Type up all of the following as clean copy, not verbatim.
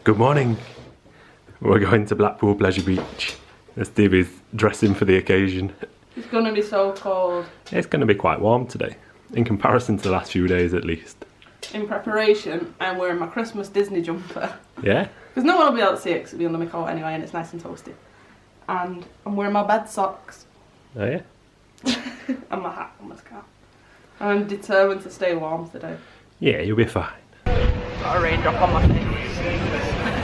Good morning. We're going to Blackpool Pleasure Beach. Steve is dressing for the occasion. It's gonna be so cold. It's gonna be quite warm today, in comparison to the last few days at least. In preparation, I'm wearing my Christmas Disney jumper. Yeah? Because no one will be able to see it because it'll be under my coat anyway and it's nice and toasty. And I'm wearing my bed socks. Oh yeah? And my hat and my scarf. I'm determined to stay warm today. Yeah, you'll be fine. Got a raindrop on my face.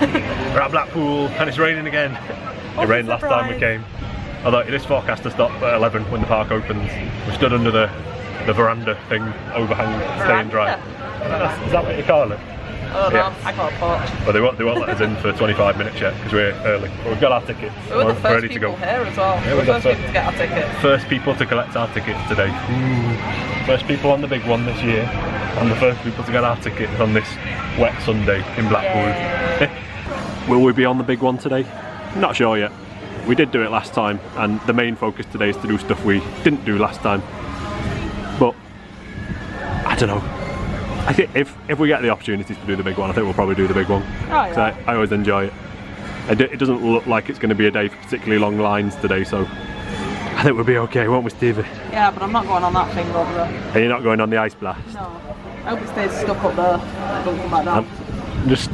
We're at Blackpool and it's raining again. It rained last time we came. Although it is forecast to stop at 11 when the park opens. We stood under the veranda thing, overhang, staying dry. Is that what you call it? Oh no, Yeah. I call it porch. But they won't let us in for 25 minutes yet because we're early. But we've got our tickets. We were the first ready to people go. here as well. Yeah, we're the first people to get our tickets. First people to collect our tickets today. Ooh. First people on the big one this year. And the first people to get our tickets on this wet Sunday in Blackpool. Will we be on the big one today? Not sure yet. We did do it last time and the main focus today is to do stuff we didn't do last time. But I don't know. I think if we get the opportunities to do the big one, I think we'll probably do the big one. Oh, yeah. I always enjoy it. It doesn't look like it's going to be a day for particularly long lines today, so I think we'll be okay, won't we, Stevie? Yeah, but I'm not going on that thing over there. And you're not going on the ice blast? No. I hope it stays stuck up there. Don't come back down. Just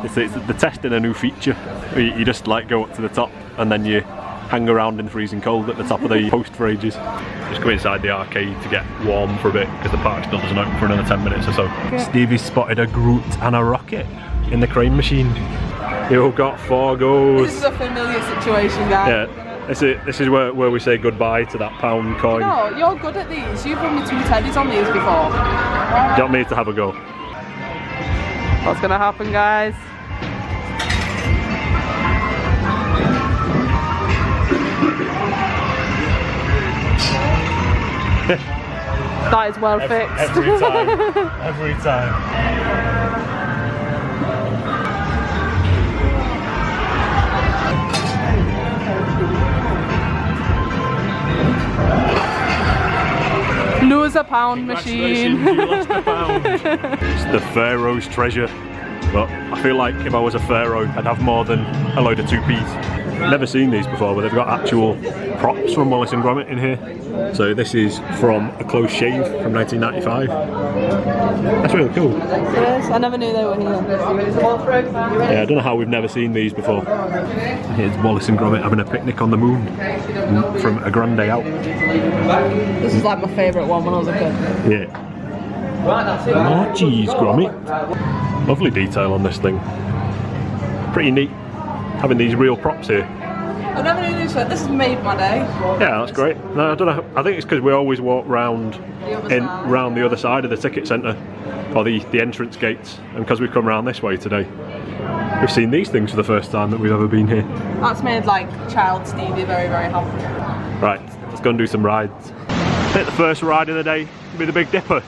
it's the testing a new feature. You just like go up to the top and then you hang around in the freezing cold at the top of the post for ages. Just go inside the arcade to get warm for a bit because the park still doesn't open for another 10 minutes or so. Yeah. Stevie spotted a Groot and a rocket in the crane machine. You got 4 goes. This is a familiar situation, guys. Yeah, this is where we say goodbye to that pound coin. No, you're good at these. You've won me 2 teddies on these before. Do you want me to have a go? What's gonna happen, guys? That is well fixed. Every time. Every time. Lose a pound machine. You lost a pound. It's the Pharaoh's treasure. But I feel like if I was a pharaoh, I'd have more than a load of 2p's. Never seen these before, but they've got actual props from Wallace and Gromit in here. So this is from A Close Shave from 1995. That's really cool. Yes, I never knew they were here. Yeah, I don't know how we've never seen these before. Here's Wallace and Gromit having a picnic on the moon from A Grand Day Out. This is like my favourite one when I was a kid. Yeah. Oh, geez, Gromit. Lovely detail on this thing. Pretty neat having these real props here. I never knew this. This has made my day. Yeah, that's great. No, I don't know. I think it's because we always walk round the other side of the ticket centre, or the entrance gates, and because we've come round this way today, we've seen these things for the first time that we've ever been here. That's made like child Stevie very, very happy. Right, let's go and do some rides. I think the first ride of the day will be the Big Dipper.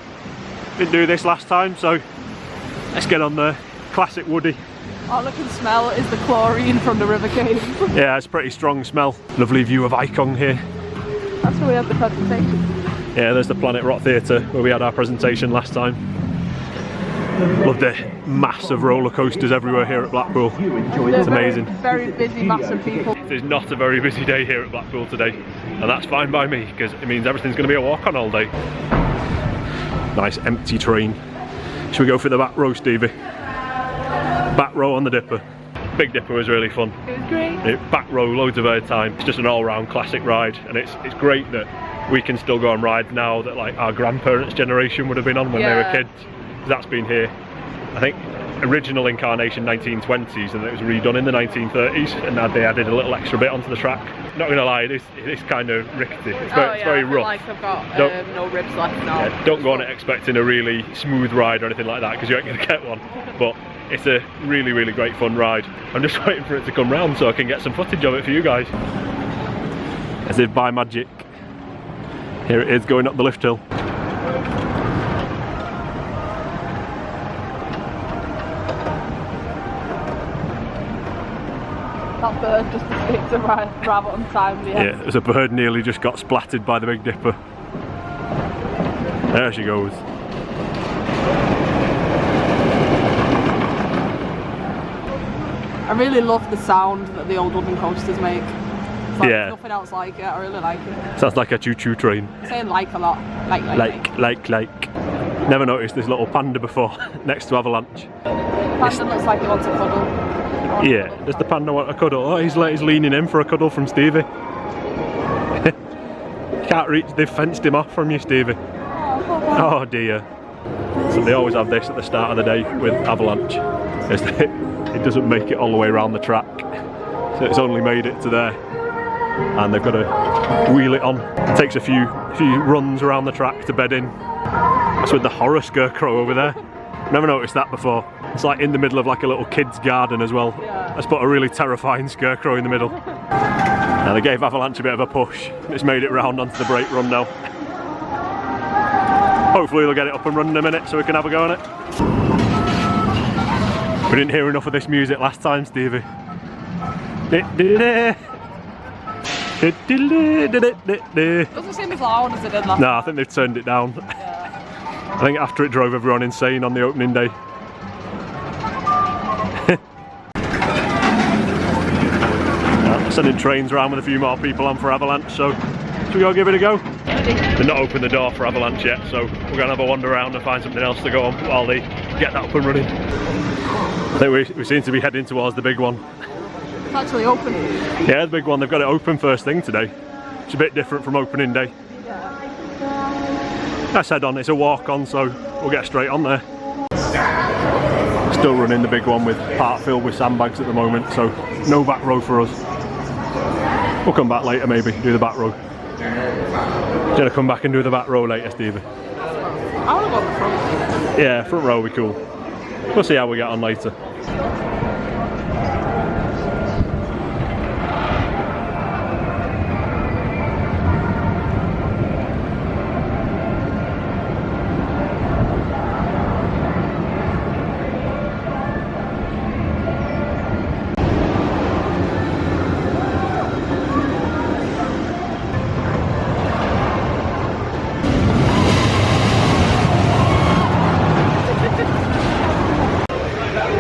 Didn't do this last time, so let's get on the classic Woody. All I can smell is the chlorine from the river cave. Yeah, it's a pretty strong smell. Lovely view of Icon here. That's where we had the presentation. Yeah, there's the Planet Rock Theatre where we had our presentation last time. Love the massive roller coasters everywhere here at Blackpool. It's amazing. Very busy, massive people. It's not a very busy day here at Blackpool today, and that's fine by me because it means everything's going to be a walk on all day. Nice empty train. Should we go for the back row, Stevie? Back row on the Dipper. Big Dipper was really fun. It was great. Back row, loads of airtime. It's just an all-round classic ride, and it's great that we can still go on rides now that like our grandparents' generation would have been on when they were kids. That's been here, I think, original incarnation 1920s, and it was redone in the 1930s, and now they added a little extra bit onto the track. Not gonna lie, it is kind of rickety. It's very rough. Like I've got no ribs left now. Yeah, don't go on it expecting a really smooth ride or anything like that because you ain't gonna get one. But it's a really, really great fun ride. I'm just waiting for it to come round so I can get some footage of it for you guys. As if by magic, here it is going up the lift hill. That bird just escaped a rabbit untimely. Yeah, there's a bird nearly just got splattered by the Big Dipper. There she goes. I really love the sound that the old wooden coasters make. It's like Yeah. nothing else like it. I really like it. Sounds like a choo-choo train. I'm saying like a lot. Like. Never noticed this little panda before, next to Avalanche. Panda looks like he wants a cuddle. Yeah, does the panda want a cuddle? Oh, he's leaning in for a cuddle from Stevie. Can't reach, they've fenced him off from you, Stevie. Oh dear. So they always have this at the start of the day with Avalanche. It doesn't make it all the way around the track. So it's only made it to there. And they've got to wheel it on. It takes a few runs around the track to bed in. That's with the horror scarecrow over there. Never noticed that before. It's like in the middle of like a little kid's garden as well. Yeah. Let's put a really terrifying scarecrow in the middle. Now they gave Avalanche a bit of a push. It's made it round onto the brake run now. Hopefully they'll get it up and running in a minute so we can have a go on it. We didn't hear enough of this music last time, Stevie. Doesn't seem as loud as it did last No, I think they've turned it down. Yeah. I think after it drove everyone insane on the opening day. Sending trains around with a few more people on for Avalanche, so should we go give it a go? They've not opened the door for Avalanche yet, so we're going to have a wander around and find something else to go on while they get that up and running. I think we seem to be heading towards the big one. It's actually open. Yeah, the big one, they've got it open first thing today. It's a bit different from opening day. Yeah. Let's head on, it's a walk on, so we'll get straight on there. Still running the big one with part filled with sandbags at the moment, so no back row for us. We'll come back later maybe, do the back row. Do you want to come back and do the back row later, Stevie? I want to go on the front. Yeah, front row will be cool. We'll see how we get on later.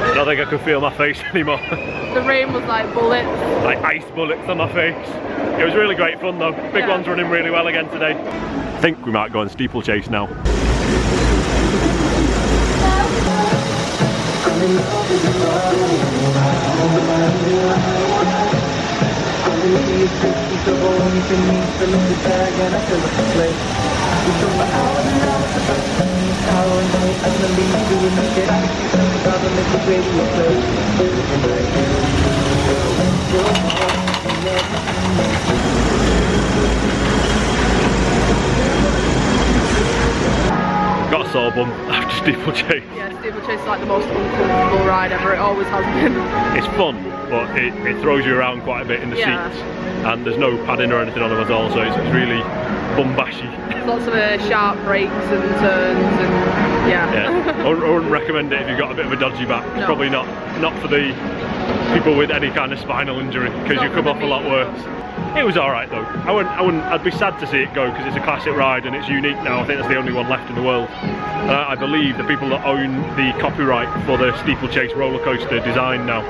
I don't think I could feel my face anymore. The rain was like bullets. Like ice bullets on my face. It was really great fun though. Big one's running really well again today. I think we might go on steeplechase now. Got a sore bum after steeplechase. Yeah, steeplechase is like the most uncomfortable ride ever. It always has been. It's fun, but it throws you around quite a bit in the seats, and there's no padding or anything on them at all, so it's really bum bashy. Lots of sharp breaks and turns and yeah. I wouldn't recommend it if you've got a bit of a dodgy back. No. Probably not for the people with any kind of spinal injury, because you come off a lot worse. It was alright though. I'd be sad to see it go because it's a classic ride and it's unique now. I think it's the only one left in the world. I believe the people that own the copyright for the steeplechase roller coaster design now,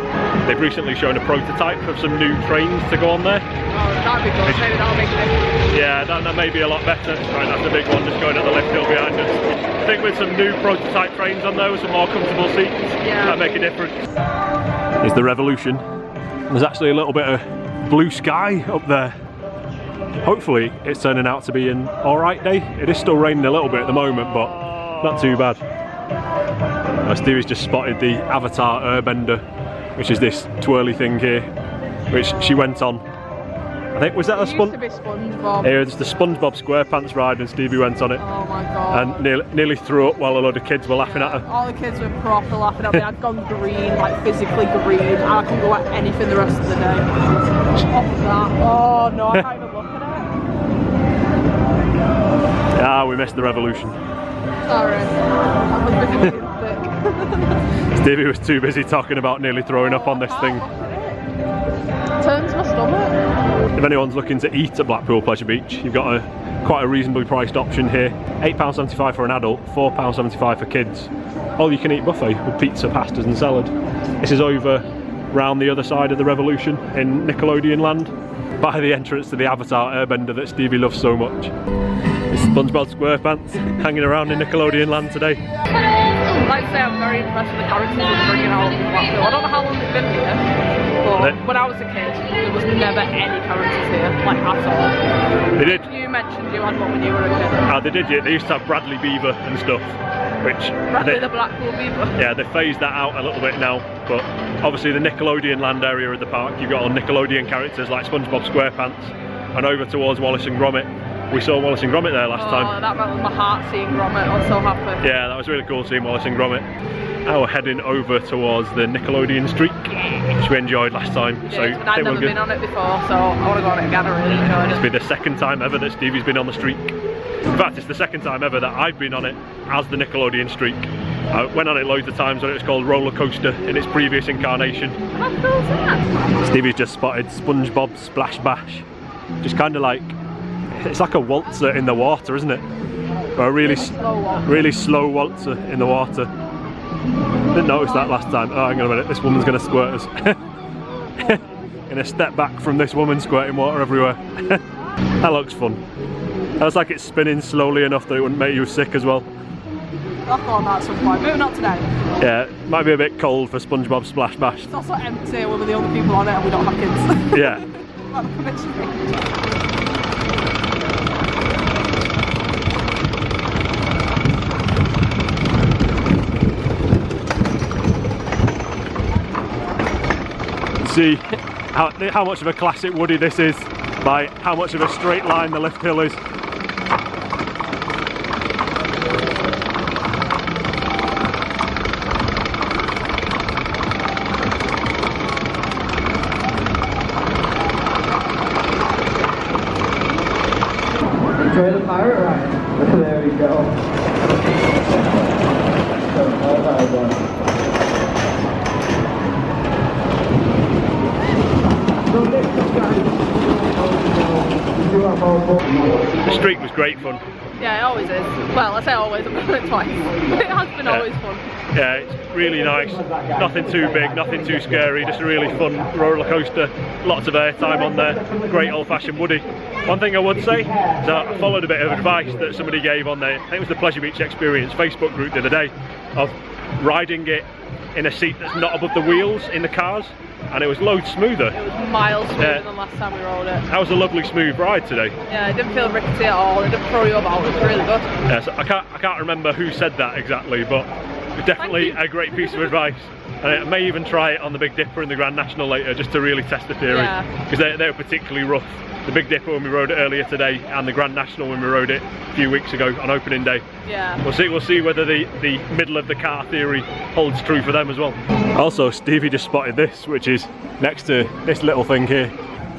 they've recently shown a prototype of some new trains to go on there. Oh, that'd be good. Maybe that'll make a difference. Yeah, that may be a lot better. Right, that's the big one just going at the lift hill behind us. I think with some new prototype trains on there with some more comfortable seats, that'd make a difference. Here's the Revolution. There's actually a little bit of blue sky up there. Hopefully it's turning out to be an alright day. It is still raining a little bit at the moment, but not too bad. Stevie's just spotted the Avatar Airbender, which is this twirly thing here, which she went on. I think, was that a SpongeBob? Yeah, it's the SpongeBob SquarePants ride and Stevie went on it. Oh my god. And nearly threw up while a load of kids were laughing at her. All the kids were proper laughing at me. I'd gone green, like physically green, and I couldn't go at anything the rest of the day. Off of that. Oh no, I can't even look at it. Ah, we missed the Revolution. Sorry. I was busy looking sick. Stevie was too busy talking about nearly throwing up on this thing. Turns my stomach. If anyone's looking to eat at Blackpool Pleasure Beach, you've got quite a reasonably priced option here. £8.75 for an adult, £4.75 for kids. All you can eat buffet with pizza, pastas and salad. This is over round the other side of the Revolution in Nickelodeon Land, by the entrance to the Avatar Airbender that Stevie loves so much. It's SpongeBob SquarePants hanging around in Nickelodeon Land today. Like I say, I'm very impressed with the characters they're bringing out in Blackpool. I don't know how long they've been here, but when I was a kid, there was never any characters here, like at all. They did. You mentioned you had one when you were a kid. Ah, they did, yeah. They used to have Bradley Beaver and stuff, which... Bradley the Blackpool Beaver. Yeah, they phased that out a little bit now, but obviously the Nickelodeon Land area of the park, you've got all Nickelodeon characters like SpongeBob SquarePants, and over towards Wallace and Gromit. We saw Wallace and Gromit there last time. Oh, that melted my heart seeing Gromit. I was so happy. Yeah, that was really cool seeing Wallace and Gromit. Now we're heading over towards the Nickelodeon Streak, which we enjoyed last time. Yeah, So but I've never been on it before, so I want to go on it again. I really enjoyed it. It's been the second time ever that Stevie's been on the Streak. In fact, it's the second time ever that I've been on it as the Nickelodeon Streak. I went on it loads of times when it was called Roller Coaster in its previous incarnation. How cool is that? Stevie's just spotted SpongeBob Splash Bash. Just kind of like, it's like a waltzer in the water, isn't it? Or a really slow waltzer in the water. Didn't notice that last time. Oh, hang on a minute, this woman's going to squirt us. Gonna step back from this woman squirting water everywhere. That looks fun. That's like it's spinning slowly enough that it wouldn't make you sick as well. I'll go on that at some point. Maybe not today. Yeah, it might be a bit cold for SpongeBob Splash Bash. It's also empty when we're the only people on it and we don't have kids. Yeah. That'd be a bit strange. See how much of a classic Woody this is by how much of a straight line the lift hill is. Enjoy the pirate ride. There we go. The Streak was great fun. Yeah, it always is. Well, I say always, I've done it twice. It has been always fun. Yeah, it's really nice. Nothing too big, nothing too scary, just a really fun roller coaster. Lots of airtime on there. Great old-fashioned Woody. One thing I would say is I followed a bit of advice that somebody gave on there. I think it was the Pleasure Beach Experience Facebook group the other day, of riding it in a seat that's not above the wheels in the cars, and it was loads smoother. It was miles smoother than last time we rode it. That was a lovely smooth ride today. Yeah, it didn't feel rickety at all. It didn't throw you about. It was really good. Yeah, so I can't remember who said that exactly, but it was definitely a great piece of advice. And I may even try it on the Big Dipper and the Grand National later, just to really test the theory, because they were particularly rough. The Big Dipper when we rode it earlier today, and the Grand National when we rode it a few weeks ago on opening day. Yeah. We'll see whether the middle of the car theory holds true for them as well. Also, Stevie just spotted this, which is next to this little thing here.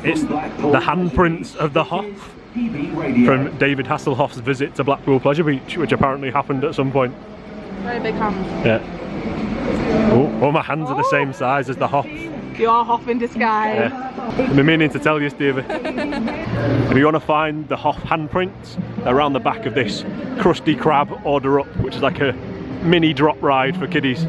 It's the handprints of the Hoff from David Hasselhoff's visit to Blackpool Pleasure Beach, which apparently happened at some point. Very big hand. Yeah. Oh, all my hands are the same size as the Hoff. You are Hoff in disguise. Yeah. I've been meaning to tell you, Stevie. If you want to find the Hoff handprints, they're around the back of this Krusty Krab Order Up, which is like a mini drop ride for kiddies.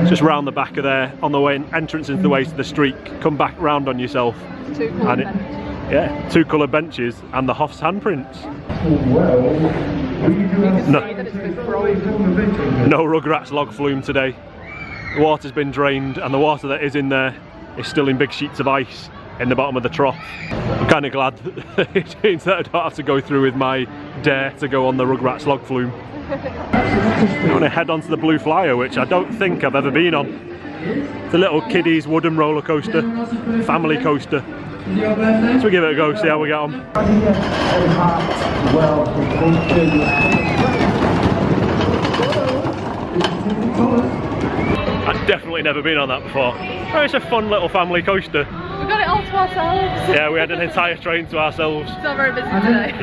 Just round the back of there, on the way entrance into the way to the Streak. Come back round on yourself. Two coloured benches. Yeah, two coloured benches and the Hoff's handprints. No Rugrats log flume today. The water's been drained, and the water that is in there is still in big sheets of ice in the bottom of the trough. I'm kind of glad that it means that I don't have to go through with my dare to go on the Rugrats log flume. I'm going to head onto the Blue Flyer, which I don't think I've ever been on. It's a little kiddies wooden roller coaster, family coaster. So we give it a go, see how we get on. I've definitely never been on that before. Oh, it's a fun little family coaster. We got it all to ourselves. Yeah, we had an entire train to ourselves. It's not very busy today.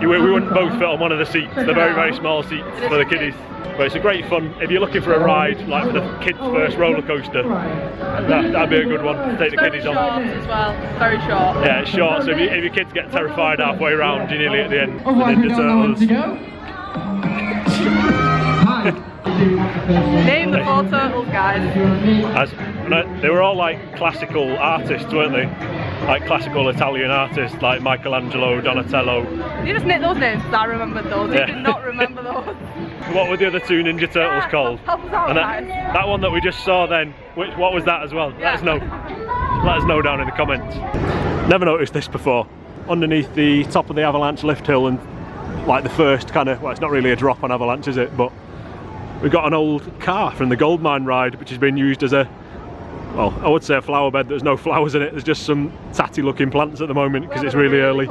We wouldn't both fit on one of the seats. They're very, very small seats for the kiddies. But it's a great fun. If you're looking for a ride, like for the kids' first roller coaster, that'd be a good one to take the kiddies on. Short as well, very short. Yeah, it's short, so if your kids get terrified halfway around, you're nearly at the end. The Ninja Turtles. Name the 4 turtles, guys. They were all like classical artists, weren't they? Like classical Italian artists like Michelangelo, Donatello. You just nicked those names because I remembered those. You did not remember those. What were the other 2 Ninja Turtles called? And that one that we just saw then, what was that as well? Yeah. Let us know down in the comments. Never noticed this before. Underneath the top of the Avalanche lift hill and like the first kind of, well, it's not really a drop on Avalanche, is it? But we've got an old car from the gold mine ride which has been used as a, well, I would say a flower bed. There's no flowers in it, there's just some tatty looking plants at the moment because it's really early.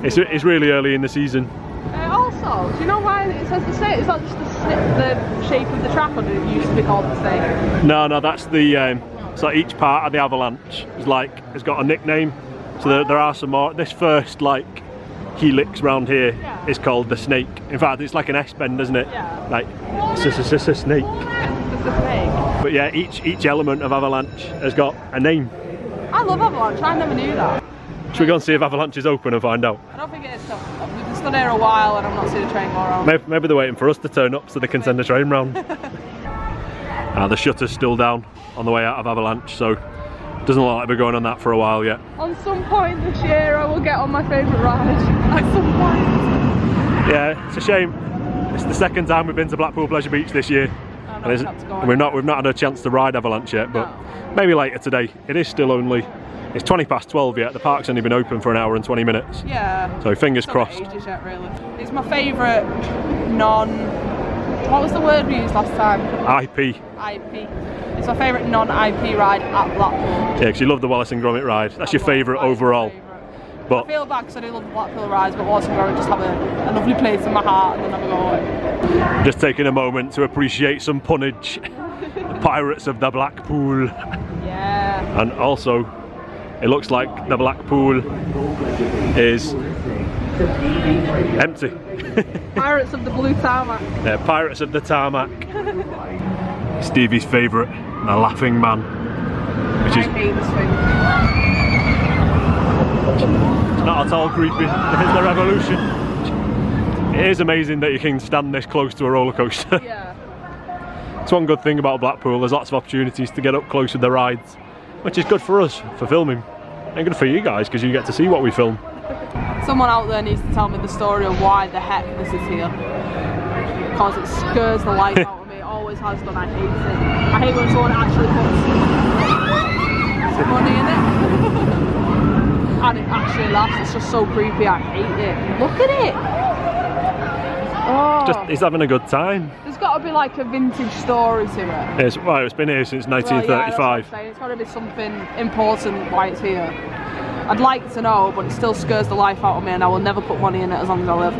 It's really early in the season. Also, do you know why it says the snake? Is that just the shape of the track, or did it used to be called the snake? No, that's the, so each part of the Avalanche is like, has got a nickname. So there are some more. This first like helix round here is called the snake. In fact, it's like an S-bend, isn't it? Yeah. Like, it's a snake. But yeah, each element of Avalanche has got a name. I love Avalanche, I never knew that. Should we go and see if Avalanche is open and find out? I don't think it is. We've been stood here a while and I'm not seeing a train go around. Maybe they're waiting for us to turn up so they can send a train round. The shutter's still down on the way out of Avalanche, so it doesn't look like we're going on that for a while yet. On some point this year I will get on my favourite ride. At some point. Yeah, it's a shame. It's the second time we've been to Blackpool Pleasure Beach this year. And we've not had a chance to ride Avalanche yet, but maybe later today. It is still only, it's 12:20 yet. The park's only been open for an hour and 20 minutes. Yeah. So fingers crossed. Ages yet, really. It's my favourite what was the word we used last time? IP. IP. It's my favourite non-IP ride at Blackpool. Yeah, because you love the Wallace and Gromit ride. That's your favourite overall. But I feel bad because I do love the Blackpool rides, but Wallace and Gromit just have a lovely place in my heart and they'll never go away. Just taking a moment to appreciate some punnage. The Pirates of the Blackpool. Yeah. And also, it looks like the Blackpool is empty. Pirates of the Blue Tarmac. Yeah, Pirates of the Tarmac. Stevie's favourite, the Laughing Man. Which is, I hate this thing. It's not at all creepy. It's the revolution. It is amazing that you can stand this close to a roller coaster. Yeah. It's one good thing about Blackpool, there's lots of opportunities to get up close with the rides, which is good for us, for filming, and good for you guys, because you get to see what we film. Someone out there needs to tell me the story of why the heck this is here. Because it scares the life out of me, it always has done, I hate it. I hate when someone actually puts money in it. And it actually laughs, it's just so creepy, I hate it. Look at it! Oh. He's having a good time. There's got to be like a vintage story to it. It's been here since 1935. Well, yeah, it's got to be something important why it's here. I'd like to know, but it still scares the life out of me and I will never put money in it as long as I live.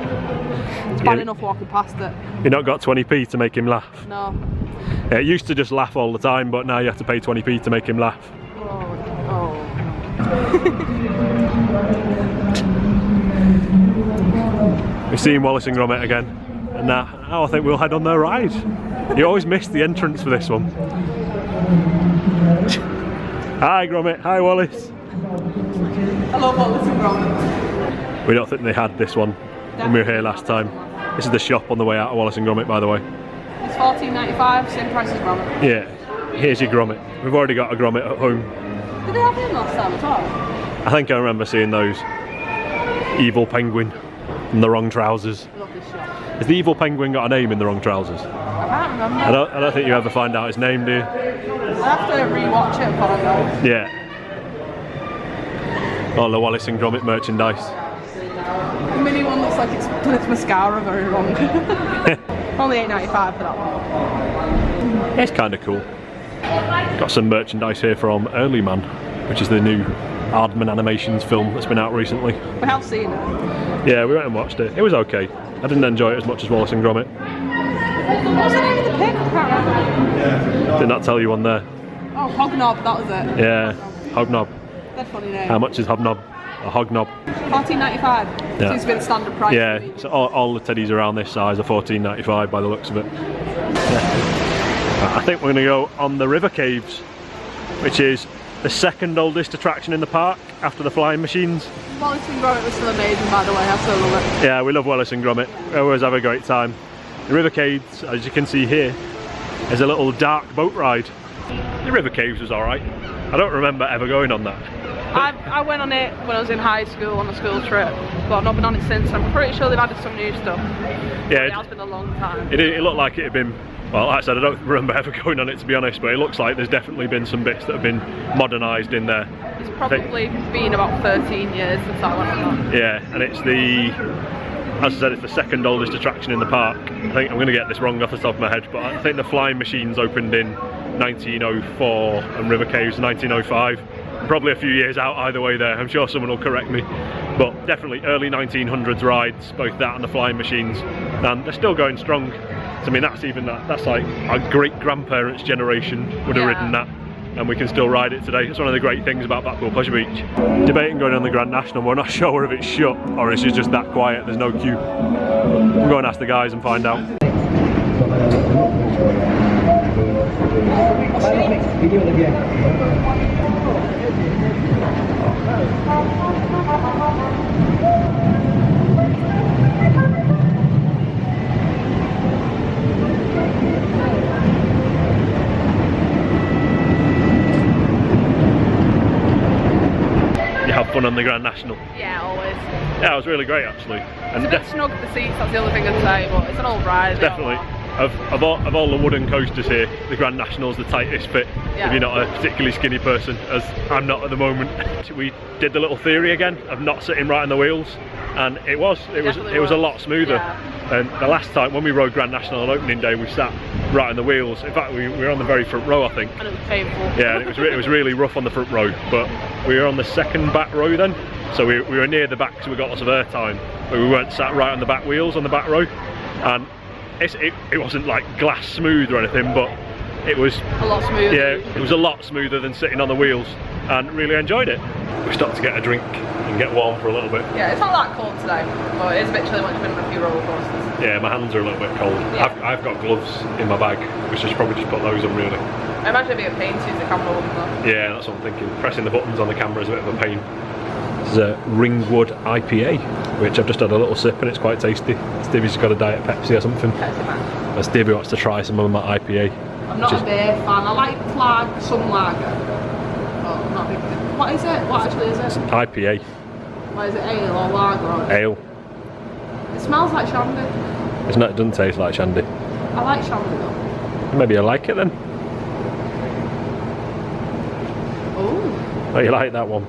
It's bad enough walking past it. You've not got 20p to make him laugh? No. Yeah, it used to just laugh all the time, but now you have to pay 20p to make him laugh. Oh. We've seen Wallace and Gromit again, and now I think we'll head on their ride. You always miss the entrance for this one. Hi Gromit, hi Wallace. I love Wallace and Gromit. We don't think they had this one when we were here last time. This is the shop on the way out of Wallace and Gromit, by the way. It's $14.95, same price as Gromit. Yeah, here's your Gromit. We've already got a Gromit at home. Did they have him last time at all? I think I remember seeing those. Evil penguin in the wrong trousers. I love this shop. Has the evil penguin got a name in the wrong trousers? I can't remember. I don't think you ever find out his name, do you? I'll have to re-watch it and find out. Yeah. All the Wallace and Gromit merchandise. The mini one looks like it's done its mascara very wrong. Only $8.95 for that one. It's kind of cool. Got some merchandise here from Early Man, which is the new Aardman Animations film that's been out recently. We have seen it. Yeah, we went and watched it. It was okay. I didn't enjoy it as much as Wallace and Gromit. What's the name of the pig? I can't remember. Did not tell you on there. Oh, Hognob, that was it. Yeah, Hognob. That's a funny name. How much is Hobnob? A Hognob? $14.95. Yeah. Seems to be the standard price. Yeah, so all the teddies around this size are $14.95 by the looks of it. Yeah. I think we're going to go on the River Caves, which is the second oldest attraction in the park after the flying machines. Wallace and Gromit was still amazing, by the way, I still love it. Yeah, we love Wallace and Gromit. We always have a great time. The River Caves, as you can see here, is a little dark boat ride. The River Caves was alright. I don't remember ever going on that. I went on it when I was in high school on a school trip, but I've not been on it since. I'm pretty sure they've added some new stuff. Yeah, it has been a long time. It looked like it had been, well, like I said, I don't remember ever going on it to be honest, but it looks like there's definitely been some bits that have been modernised in there. It's probably been about 13 years since I went on that. Yeah, and it's the, as I said, it's the second oldest attraction in the park. I think I'm going to get this wrong off the top of my head, but I think the Flying Machines opened in 1904 and River Caves 1905. I'm probably a few years out either way there, I'm sure someone will correct me. But definitely early 1900s rides, both that and the Flying Machines, and they're still going strong. So, I mean, that's like our great-grandparents' generation would have ridden that, and we can still ride it today. It's one of the great things about Blackpool Pleasure Beach. Debating going on the Grand National, we're not sure if it's shut or it's just that quiet, there's no queue. We'll go and ask the guys and find out. You have fun on the Grand National? Yeah, always. Yeah, it was really great actually. And it's a bit snug the seats, that's the other thing I'd say, but it's an old ride. Definitely. Of all the wooden coasters here, the Grand National's the tightest fit, if you're not a particularly skinny person, as I'm not at the moment. We did the little theory again of not sitting right on the wheels, and it was a lot smoother. Yeah. And the last time when we rode Grand National on opening day, we sat right on the wheels. In fact, we were on the very front row, I think. And it was painful. Yeah, and it was really rough on the front row, but we were on the second back row then, so we were near the back, so we got lots of airtime, but we weren't sat right on the back wheels on the back row, and it wasn't like glass smooth or anything, but it was a lot smoother. Yeah, it was a lot smoother than sitting on the wheels, and really enjoyed it. We stopped to get a drink and get warm for a little bit. Yeah, it's not that cold today, but it is a bit chilly once you've been on a few roller coasters. Yeah, my hands are a little bit cold. Yeah. I've got gloves in my bag, which I should probably just put those on really. I imagine it'd be a pain to use the camera on though. Yeah, that's what I'm thinking. Pressing the buttons on the camera is a bit of a pain. This is a Ringwood IPA, which I've just had a little sip and it's quite tasty. Stevie's got a Diet Pepsi or something. Pepsi man. And Stevie wants to try some of my IPA. I'm not a beer fan. I like some lager. Oh, I'm not a big fan. What is it? What actually is it? IPA. What is it? Ale or lager? Or Ale. It smells like shandy. It doesn't taste like shandy. I like shandy though. Maybe I like it then. Oh. Oh, you like that one?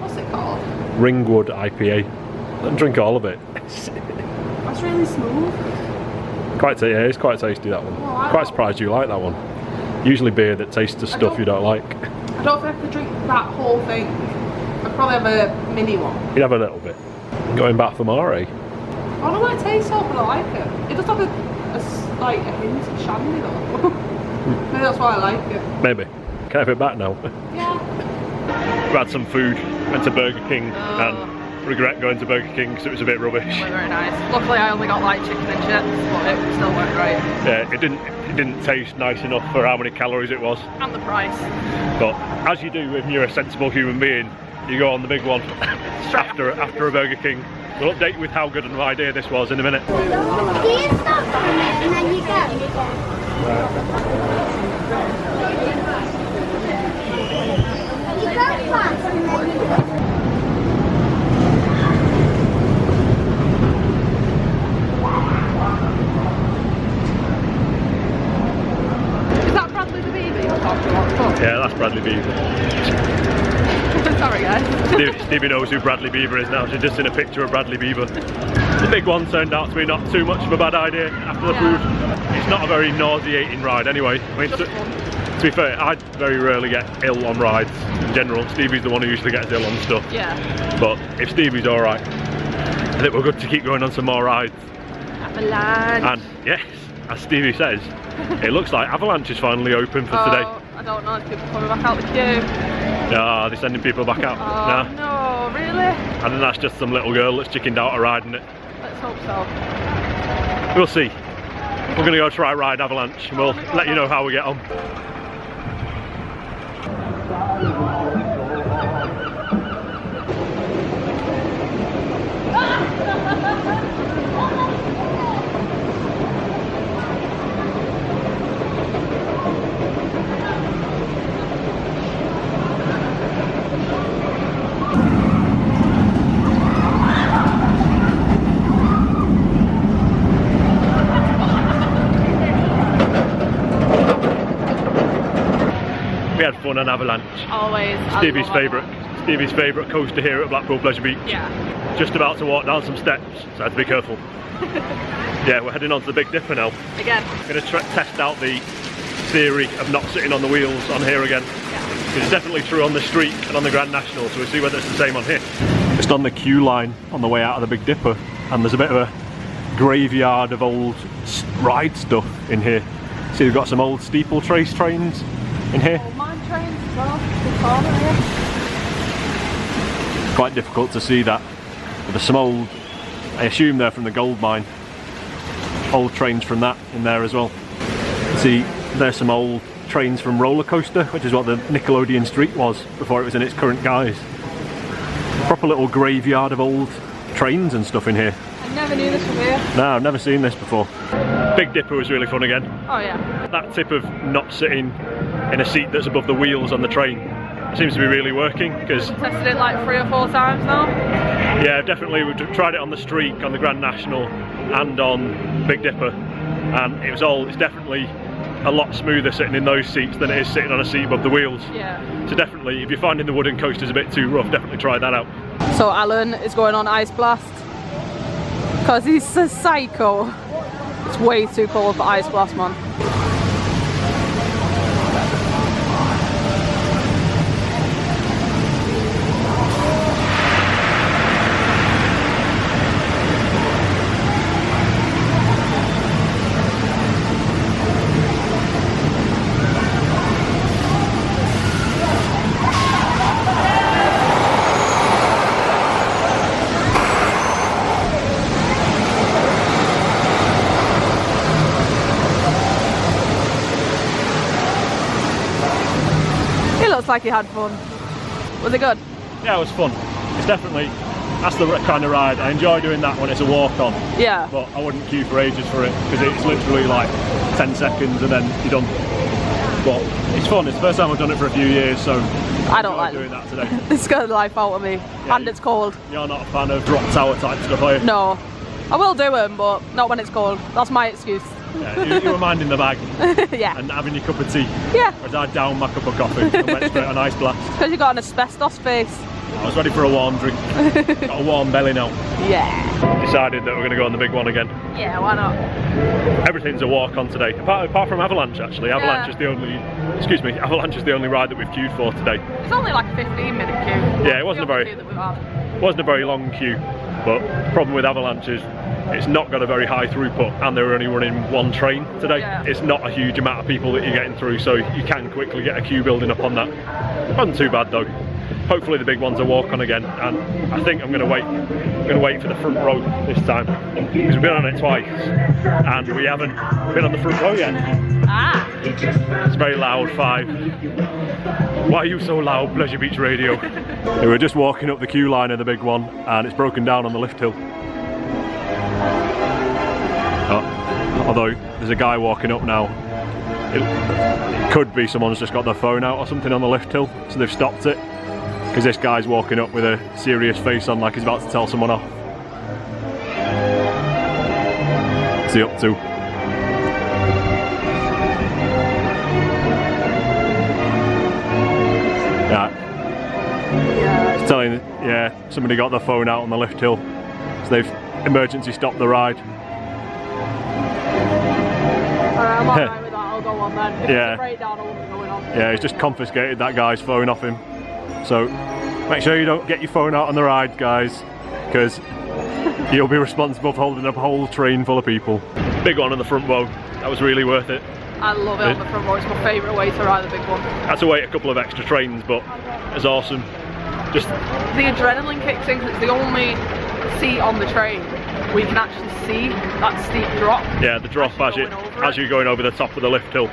What's it called? Ringwood IPA. Don't drink all of it. That's really smooth. Yeah, it's quite tasty that one. Oh, Quite surprised you like that one. Usually beer that tastes of stuff you don't like. I don't think I could drink that whole thing. I'd probably have a mini one. You'd have a little bit. Going back for more, eh? I don't like taste of, but I like it. It does have a hint of shandy though. Maybe that's why I like it. Maybe. Can I have it back now? Yeah. We had some food, went to Burger King, and regret going to Burger King because it was a bit rubbish. It was very nice. Luckily I only got like chicken and chips, but it still went great. Yeah, it didn't taste nice enough for how many calories it was. And the price. But as you do when you're a sensible human being, you go on the big one after a Burger King. We'll update you with how good an idea this was in a minute. Do you stop for a minute and then you go? You go fast and then you go. Is that Bradley the Beaver you're talking about? Yeah, that's Bradley Beaver. Sorry guys. Stevie knows who Bradley Beaver is now. She's just seen a picture of Bradley Beaver. The big one turned out to be not too much of a bad idea after the food. It's not a very nauseating ride anyway. I mean, to be fair, I very rarely get ill on rides in general. Stevie's the one who usually gets ill on stuff. Yeah. But if Stevie's alright, I think we're good to keep going on some more rides. Avalanche. And yes, as Stevie says, it looks like Avalanche is finally open for today. I don't know, there's people coming back out the queue. Are they sending people back out? Oh, no, really? I think that's just some little girl that's chickened out of riding it. Let's hope so. We'll see. We're going to go try ride Avalanche and we'll let you know how we get on. on an avalanche. Always. Stevie's favourite coaster here at Blackpool Pleasure Beach. Yeah. Just about to walk down some steps, so I have to be careful. Yeah, we're heading on to the Big Dipper now. Again. I'm going to test out the theory of not sitting on the wheels on here again. Yeah. It's definitely true on the street and on the Grand National, so we'll see whether it's the same on here. Just on the queue line on the way out of the Big Dipper, and there's a bit of a graveyard of old ride stuff in here. See, we've got some old steeplechase trains in here. Old mine trains as well. Good corner here. Quite difficult to see that. But there's some old, I assume they're from the gold mine, old trains from that in there as well. See, there's some old trains from Roller Coaster, which is what the Nickelodeon Street was before it was in its current guise. Proper little graveyard of old trains and stuff in here. I never knew this was here. No, I've never seen this before. Big Dipper was really fun again. Oh yeah. That tip of not sitting in a seat that's above the wheels on the train seems to be really working, because Tested it like 3 or 4 times now. yeah, definitely we've tried it on the Streak, on the Grand National and on Big Dipper, and it's definitely a lot smoother sitting in those seats than it is sitting on a seat above the wheels. Yeah. So definitely, if you're finding the wooden coasters a bit too rough, definitely try that out. So Alan is going on Ice Blast because he's a psycho. It's way too cold for Ice Blast, man. Looks like he had fun. Was it good? Yeah, it was fun. It's definitely, that's the kind of ride. I enjoy doing that when it's a walk-on. Yeah. But I wouldn't queue for ages for it, because it's literally like 10 seconds and then you're done. But it's fun. It's the first time I've done it for a few years, so I don't like doing that today. It's scared the life out of me. Yeah, And it's cold. You're not a fan of drop tower type stuff, are you? No. I will do them, but not when it's cold. That's my excuse. Yeah, you were minding the bag Yeah. and having your cup of tea. Yeah. Whereas I downed my cup of coffee and went straight on Ice Blast. Because you got an asbestos face. I was ready for a warm drink. Got a warm belly now. Yeah. Decided that we're going to go on the big one again. Yeah, why not? Everything's a walk on today, apart from Avalanche actually. Avalanche is the only, Avalanche is the only ride that we've queued for today. It's only like a 15-minute queue. Yeah, it wasn't a very long queue, but the problem with Avalanche is it's not got a very high throughput, and they're only running one train today. Yeah. It's not a huge amount of people that you're getting through, so you can quickly get a queue building up on that. Wasn't too bad though. Hopefully the big one's a walk on again, and I think I'm going to wait for the front row this time, because we've been on it twice and we haven't been on the front row yet. Ah! It's very loud, 5. Why are you so loud, Pleasure Beach Radio? We were just walking up the queue line of the big one, and it's broken down on the lift hill. Although there's a guy walking up now. It could be someone's just got their phone out or something on the lift hill, so they've stopped it, because this guy's walking up with a serious face on, like he's about to tell someone off. What's he up to? Yeah. It's telling, yeah, somebody got their phone out on the lift hill, so they've emergency stopped the ride. Alright, I'm alright with that, I'll go on then. If Yeah. it's a breakdown, I won't be going on. Yeah, he's just confiscated that guy's phone off him. So make sure you don't get your phone out on the ride, guys, because you'll be responsible for holding up a whole train full of people. Big one on the front row, that was really worth it. I love it on the front row, it's my favourite way to ride the big one. I had to wait a couple of extra trains, but it was awesome. Just The adrenaline kicks in because it's the only seat on the train where you can actually see that steep drop. yeah, the drop as you're going over the top of the lift hill.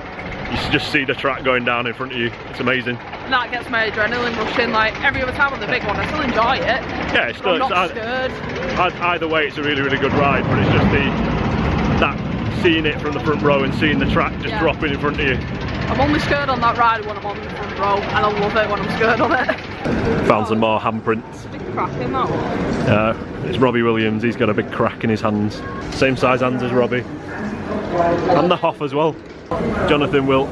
You just see the track going down in front of you. It's amazing. And that gets my adrenaline rushing. Like every other time on the big one, I still enjoy it. Yeah, it's still, I'm not scared. Either way, it's a really, really good ride, but it's just that seeing it from the front row and seeing the track just dropping in front of you. I'm only scared on that ride when I'm on the front row, and I love it when I'm scared on it. Found some more handprints. Big crack in that one. It's Robbie Williams. He's got a big crack in his hands. Same size hands as Robbie. And the Hoff as well. Jonathan Wilkes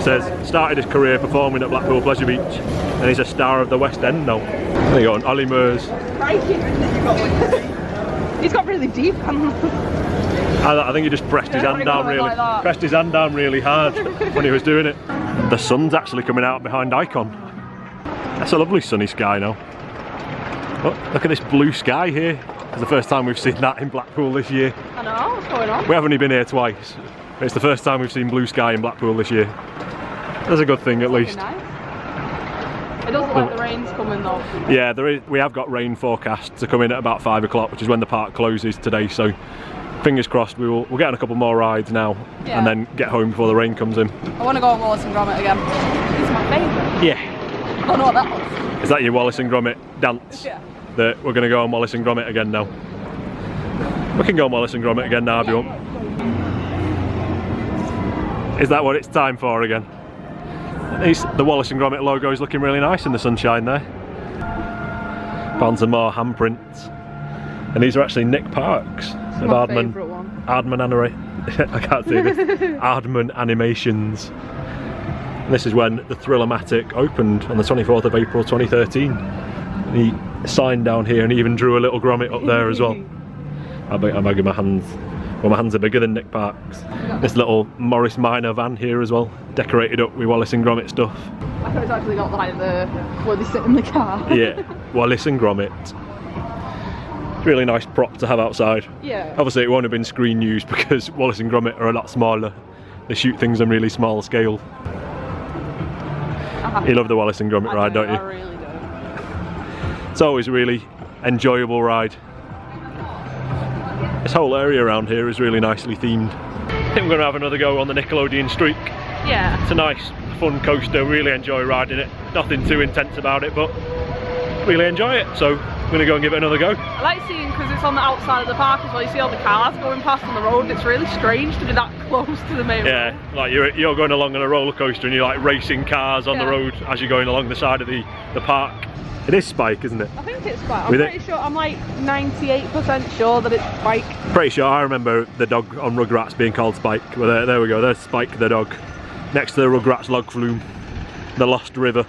says, started his career performing at Blackpool Pleasure Beach, and he's a star of the West End now. There you go, Ollie Murs. He's got really deep hands. I think he just pressed his hand down really hard when he was doing it. The sun's actually coming out behind Icon. That's a lovely sunny sky now. Oh, look at this blue sky here. It's the first time we've seen that in Blackpool this year. I know, what's going on? We haven't only been here twice, but it's the first time we've seen blue sky in Blackpool this year. That's a good thing at least. Nice. It doesn't look like the rain's coming though. Yeah, we have got rain forecast to come in at about 5 o'clock, which is when the park closes today, so fingers crossed we'll get on a couple more rides now and then get home before the rain comes in. I want to go on Wallace and Gromit again. It's my favourite. Yeah. I don't know what that was. Is that your Wallace and Gromit dance? Yeah. That we're going to go on Wallace and Gromit again now. We can go on Wallace and Gromit again now if you want. Is that what it's time for again? The Wallace and Gromit logo is looking really nice in the sunshine there. Found some more handprints. And these are actually Nick Parks of Aardman I can't say this. Aardman Animations. And this is when the Thriller-matic opened on the 24th of April 2013. And he signed down here and he even drew a little Gromit up there as well. I'm bagging my hands. Well, my hands are bigger than Nick Parks. This little Morris Minor van here as well, decorated up with Wallace and Gromit stuff. I thought it's actually got like where they sit in the car. Yeah, Wallace and Gromit. Really nice prop to have outside. Yeah. Obviously it won't have been screen used because Wallace and Gromit are a lot smaller. They shoot things on really small scale. You love the Wallace and Gromit ride, don't you? I really do. It's always a really enjoyable ride. This whole area around here is really nicely themed. I think we're going to have another go on the Nickelodeon Streak. Yeah. It's a nice, fun coaster, really enjoy riding it. Nothing too intense about it, but really enjoy it. So we're going to go and give it another go. I like seeing, because it's on the outside of the park as well, you see all the cars going past on the road. It's really strange to be that close to the main road. Yeah, like you're going along on a roller coaster and you're like racing cars on the road as you're going along the side of the park. It is Spike, isn't it? I think it's Spike. I'm pretty sure, I'm like 98% sure that it's Spike. Pretty sure. I remember the dog on Rugrats being called Spike. Well, there we go, there's Spike the dog. Next to the Rugrats log flume. The Lost River.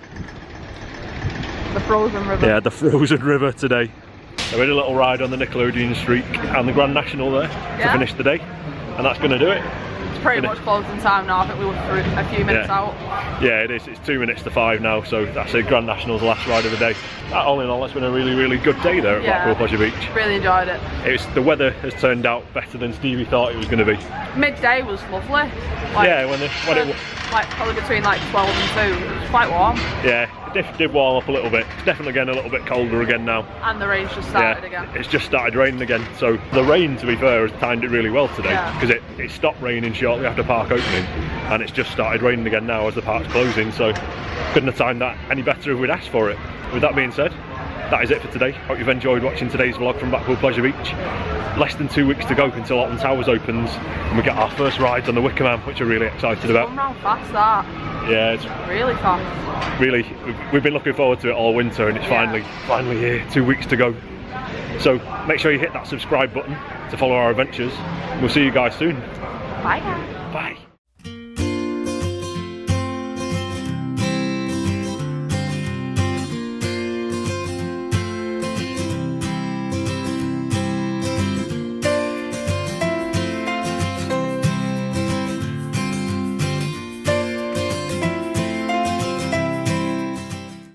The Frozen River. Yeah, the Frozen River today. So we had a little ride on the Nickelodeon Streak and the Grand National there to finish the day. And that's going to do it. It's pretty much closing time now. I think we were a few minutes out. Yeah, it is. It's 2 minutes to 5 now, so that's a Grand National's last ride of the day. All in all, it's been a really, really good day there at Blackpool Pleasure Beach. Really enjoyed it. The weather has turned out better than Stevie thought it was going to be. Midday was lovely. Like, yeah, when it like probably between like 12 and 2. It was quite warm. Yeah, it did warm up a little bit. It's definitely getting a little bit colder again now. And the rain's just started again. It's just started raining again. So the rain, to be fair, has timed it really well today because it stopped raining shortly after park opening, and it's just started raining again now as the park's closing. So couldn't have timed that any better if we'd asked for it. With that being said, that is it for today. Hope you've enjoyed watching today's vlog from Blackpool Pleasure Beach. Less than 2 weeks to go until Alton Towers opens and we get our first rides on the Wicker Man, which we're really excited about. It's come round fast, that. Yeah, it's really fast. Really, we've been looking forward to it all winter and it's finally here, 2 weeks to go. So make sure you hit that subscribe button to follow our adventures. We'll see you guys soon. Bye guys.